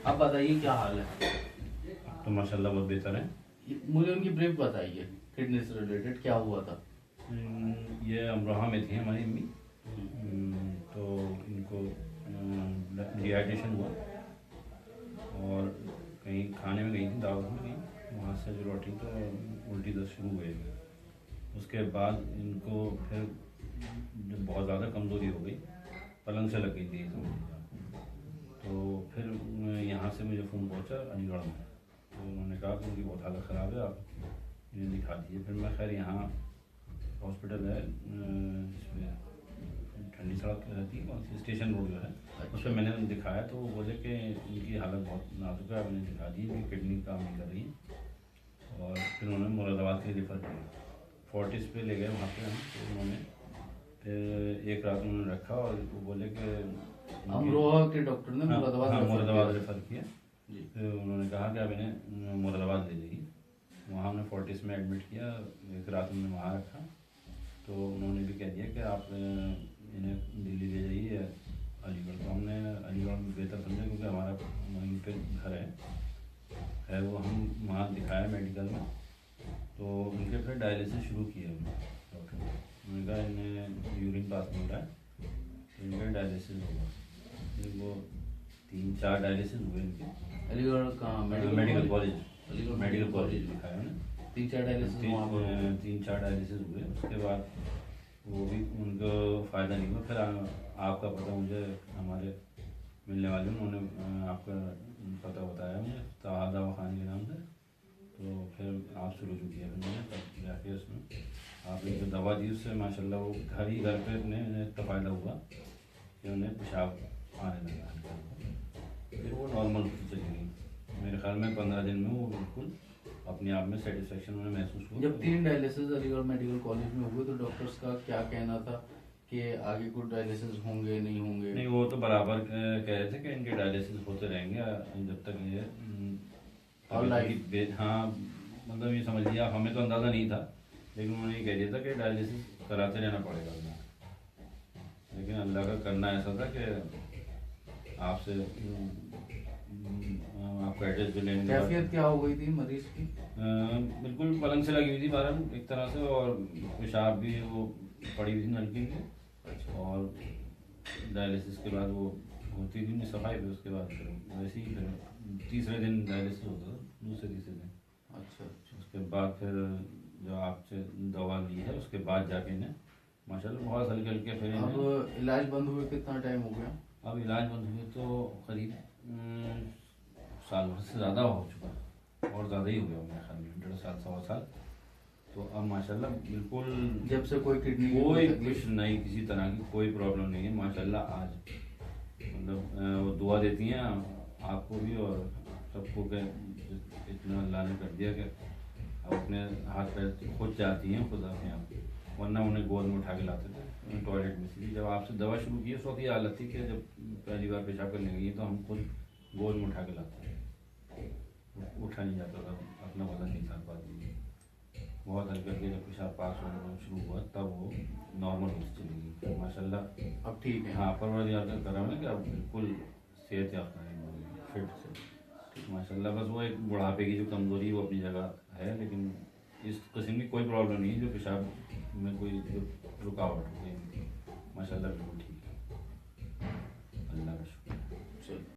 आप बताइए क्या हाल है। तो माशाल्लाह बहुत बेहतर है। मुझे उनकी ब्रीफ बताइए, किडनी से रिलेटेड क्या हुआ था। ये अमरोहा में थी हमारी अम्मी। तो इनको डिहाइड्रेशन हुआ और कहीं खाने में गई थी, दावत में गई, वहाँ से जो लौटी तो उल्टी दस्त शुरू हुई। उसके बाद इनको फिर जब बहुत ज़्यादा कमज़ोरी हो गई, पलंग से लग गई थी समझ लीजिए आप। तो फिर यहाँ से मुझे फ़ोन पहुँचा अलीगढ़ में, तो उन्होंने कहा कि उनकी बहुत हालत ख़राब है, आप इन्हें दिखा दीजिए। फिर मैं खैर यहाँ हॉस्पिटल है इसमें ठंडी सड़क रहती है, कौन सी स्टेशन रोड जो है, उस पर मैंने दिखाया तो वो बोले कि इनकी हालत बहुत नाजुक है, मैंने दिखा दी कि किडनी काम नहीं कर रही है। और फिर उन्होंने मुरादाबाद के रेफ़र किया, फोर्टिस पे ले गए वहाँ पे हम। तो उन्होंने फिर एक रात उन्होंने रखा और वो बोले कि अमरोहा के डॉक्टर ने मुरादाबाद रेफ़र किया। जी। फिर उन्होंने कहा कि आप इन्हें मुरादाबाद ले जाइए। वहाँ हमने फोर्टिस में एडमिट किया, एक रात हमने वहाँ रखा। तो उन्होंने भी कह दिया कि आप इन्हें दिल्ली ले जाइए अलीगढ़। तो हमने अलीगढ़ में बेहतर समझा क्योंकि हमारा वहीं पे घर है वो। हम वहाँ दिखाया मेडिकल में, तो उनके फिर डायलिसिस शुरू किए हमने। डॉक्टर ने उन्होंने कहा इन्हें यूरिन पास नहीं हो रहा है, तो इनका डायलिसिस होगा। फिर वो 3-4 डायलिसिस हुए इनके अलीगढ़ का medical college, Aligarh medical college दिखाया उन्हें। 3-4 डायलिसिस 3-4 डायलिसिस हुए। उसके बाद वो भी उनको फ़ायदा नहीं हुआ। फिर आपका पता मुझे हमारे मिलने वाले उन्होंने आपका पता बताया मुझे ताहा दवाखाने के नाम से। तो फिर आपसे रुजू किया फिर मैंने, तब जाके उसमें आपने जो दवा दी उससे माशाल्लाह वो घर पे उन्हें इतना फ़ायदा हुआ कि उन्हें पेशाब आने लगा। फिर वो नॉर्मल चली गई। मेरे ख्याल में 15 दिन में वो बिल्कुल अपने आप में सेटिस्फेक्शन उन्हें महसूस हुआ। जब 3 डायलिसिस अलीगढ़ मेडिकल कॉलेज में हुए तो डॉक्टर्स का क्या कहना था कि आगे कुछ डायलिसिस होंगे नहीं होंगे? नहीं, वो तो बराबर कह रहे थे कि इनके डायलिसिस होते रहेंगे जब तक ये हाँ, मतलब ये समझ लिया, हमें तो अंदाज़ा नहीं था, लेकिन उन्होंने ये कह दिया था कि डायलिसिस कराते रहना पड़ेगा उन्हें। लेकिन अल्लाह का करना ऐसा था कि आपसे आपका एड्रेस भी लेने के बाद कैफियत क्या हो गई थी मरीज की? बिल्कुल पलंग से लगी हुई थी बहरहाल एक तरह से, और पेशाब भी वो पड़ी हुई थी नलकी में। और डायलिसिस के बाद वो होती थी सफाई, फिर उसके बाद फिर वैसे ही फिर तीसरे दिन डायलिसिस होता था, दूसरे तीसरे दिन। अच्छा। उसके बाद फिर जो आपसे दवा ली है उसके बाद जाके इन्हें माशाल्लाह बहुत हल्के हल्के फिर अब इलाज बंद हुए कितना टाइम हो गया? अब इलाज बंद हुए तो करीब साल भर से ज़्यादा हो चुका, और ज़्यादा ही हो गया मेरे ख्याल में 1.5 साल 1.25 साल। तो अब माशाल्लाह बिल्कुल जब से कोई किडनी कोई कुछ नहीं, किसी तरह की कोई प्रॉब्लम नहीं है माशाल्लाह। आज मतलब वो दुआ देती हैं आपको भी और सबको के इतना अल्लाह ने कर दिया कि अब अपने हाथ पैर खुद जाती हैं खुद अपने आप, वरना उन्हें गोद में उठा के लाते थे टॉयलेट में। इसलिए जब आपसे दवा शुरू की उस वक्त ये हालत थी कि जब पहली बार पेशाब करने गई तो हम खुद गोद में उठा के लाते थे, उठा नहीं जाता था, अपना वजन नहीं था पाती। बहुत हल्के हल्के जब पेशाब पास होना शुरू हुआ तब वो नॉर्मल होती चली गई फिर माशाल्लाह। अब ठीक है? हाँ, परवरदिगार का करम है कि अब बिल्कुल सेहत याफ्ता है, फिट से माशाल्लाह। बस वो एक बुढ़ापे की जो कमज़ोरी वो अपनी जगह है, लेकिन इस किस्म की कोई प्रॉब्लम नहीं है जो पेशाब में कोई जो रुकावट हो गई, माशाल्लाह बिल्कुल ठीक है।